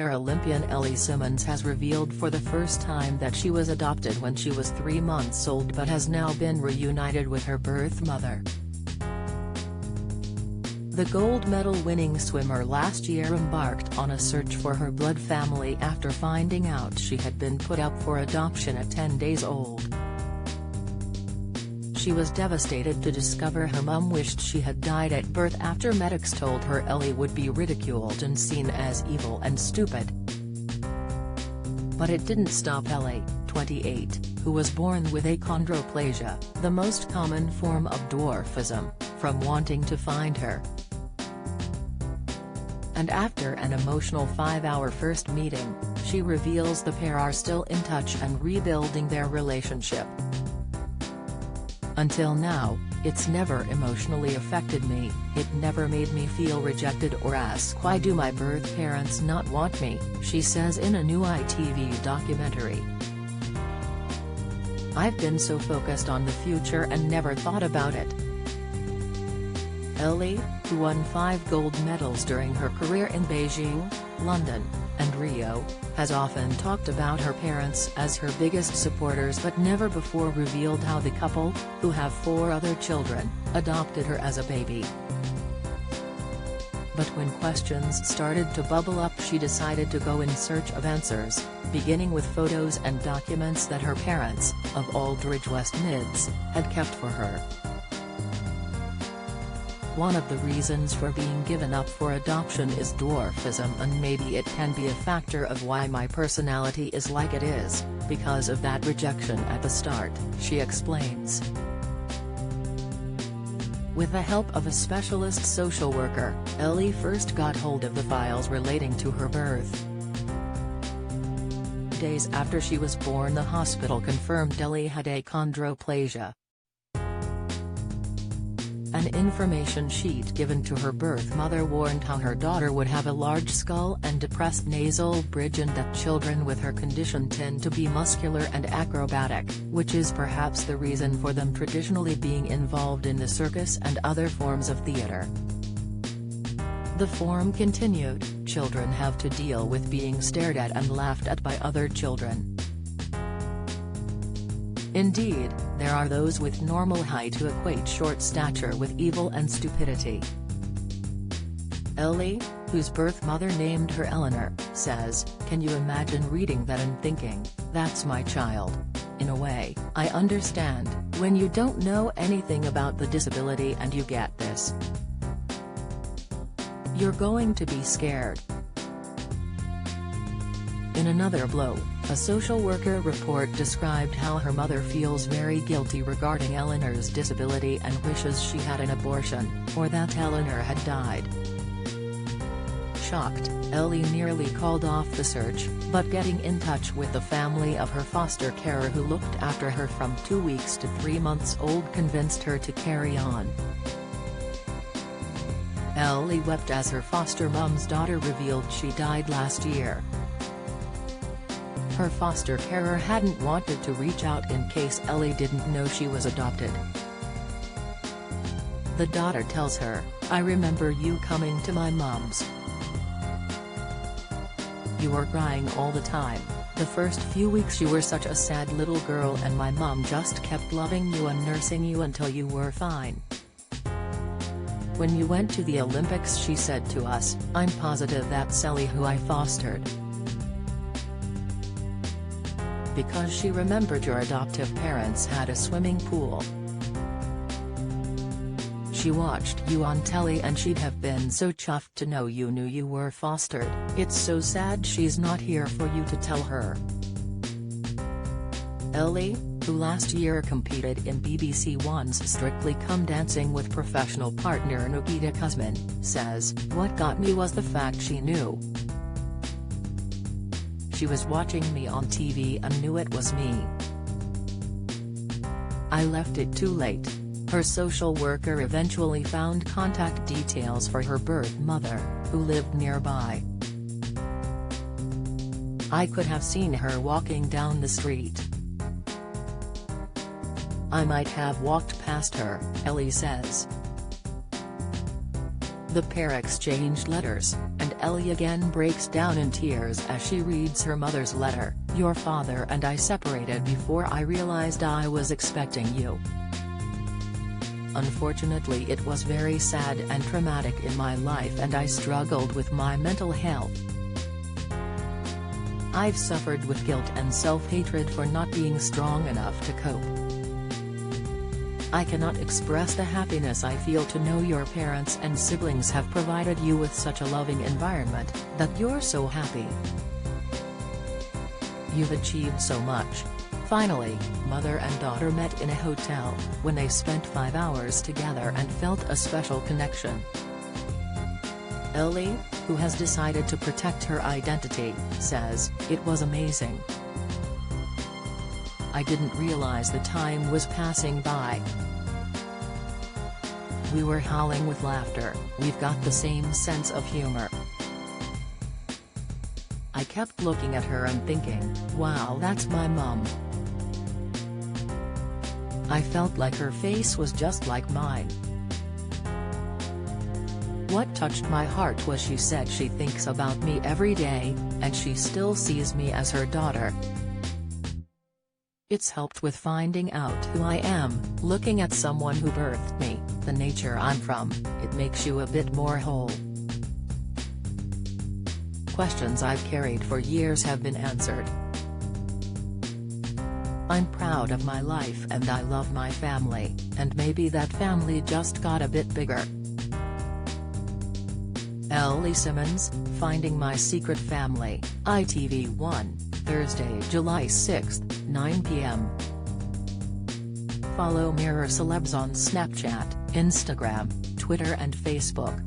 Paralympian Ellie Simmonds has revealed for the first time that she was adopted when she was 3 months old but has now been reunited with her birth mother. The gold medal-winning swimmer last year embarked on a search for her blood family after finding out she had been put up for adoption at 10 days old. She was devastated to discover her mum wished she had died at birth after medics told her Ellie would be ridiculed and seen as evil and stupid. But it didn't stop Ellie, 28, who was born with achondroplasia, the most common form of dwarfism, from wanting to find her. And after an emotional 5-hour first meeting, she reveals the pair are still in touch and rebuilding their relationship. "Until now, it's never emotionally affected me, it never made me feel rejected or ask why do my birth parents not want me," she says in a new ITV documentary. "I've been so focused on the future and never thought about it." Ellie, who won 5 gold medals during her career in Beijing, London, and Rio, has often talked about her parents as her biggest supporters but never before revealed how the couple, who have 4 other children, adopted her as a baby. But when questions started to bubble up, she decided to go in search of answers, beginning with photos and documents that her parents, of Aldridge, West Mids, had kept for her. "One of the reasons for being given up for adoption is dwarfism, and maybe it can be a factor of why my personality is like it is, because of that rejection at the start," she explains. With the help of a specialist social worker, Ellie first got hold of the files relating to her birth. Days after she was born, the hospital confirmed Ellie had achondroplasia. An information sheet given to her birth mother warned how her daughter would have a large skull and depressed nasal bridge, and that children with her condition tend to be muscular and acrobatic, which is perhaps the reason for them traditionally being involved in the circus and other forms of theater. The form continued, "Children have to deal with being stared at and laughed at by other children. Indeed, there are those with normal height who equate short stature with evil and stupidity." Ellie, whose birth mother named her Eleanor, says, "Can you imagine reading that and thinking, that's my child? In a way, I understand, when you don't know anything about the disability and you get this. You're going to be scared." In another blow, a social worker report described how her mother feels very guilty regarding Eleanor's disability and wishes she had an abortion, or that Eleanor had died. Shocked, Ellie nearly called off the search, but getting in touch with the family of her foster carer who looked after her from 2 weeks to 3 months old convinced her to carry on. Ellie wept as her foster mom's daughter revealed she died last year. Her foster carer hadn't wanted to reach out in case Ellie didn't know she was adopted. The daughter tells her, "I remember you coming to my mom's. You were crying all the time. The first few weeks you were such a sad little girl, and my mom just kept loving you and nursing you until you were fine. When you went to the Olympics, she said to us, 'I'm positive that's Ellie who I fostered.'" Because she remembered your adoptive parents had a swimming pool. "She watched you on telly and she'd have been so chuffed to know you knew you were fostered. It's so sad she's not here for you to tell her." Ellie, who last year competed in BBC One's Strictly Come Dancing with professional partner Nikita Kuzmin, says, "What got me was the fact she knew. She was watching me on TV and knew it was me. I left it too late." Her social worker eventually found contact details for her birth mother, who lived nearby. "I could have seen her walking down the street. I might have walked past her," Ellie says. The pair exchanged letters, and Ellie again breaks down in tears as she reads her mother's letter. "Your father and I separated before I realized I was expecting you. Unfortunately, it was very sad and traumatic in my life and I struggled with my mental health. I've suffered with guilt and self-hatred for not being strong enough to cope. I cannot express the happiness I feel to know your parents and siblings have provided you with such a loving environment, that you're so happy. You've achieved so much." Finally, mother and daughter met in a hotel, when they spent 5 hours together and felt a special connection. Ellie, who has decided to protect her identity, says, "It was amazing. I didn't realize the time was passing by. We were howling with laughter, we've got the same sense of humor. I kept looking at her and thinking, wow, that's my mum. I felt like her face was just like mine. What touched my heart was she said she thinks about me every day, and she still sees me as her daughter. It's helped with finding out who I am, looking at someone who birthed me, the nature I'm from, it makes you a bit more whole. Questions I've carried for years have been answered. I'm proud of my life and I love my family, and maybe that family just got a bit bigger." Ellie Simmonds, Finding My Secret Family, ITV1, Thursday, July 6, 9 p.m. Follow Mirror Celebs on Snapchat, Instagram, Twitter and Facebook.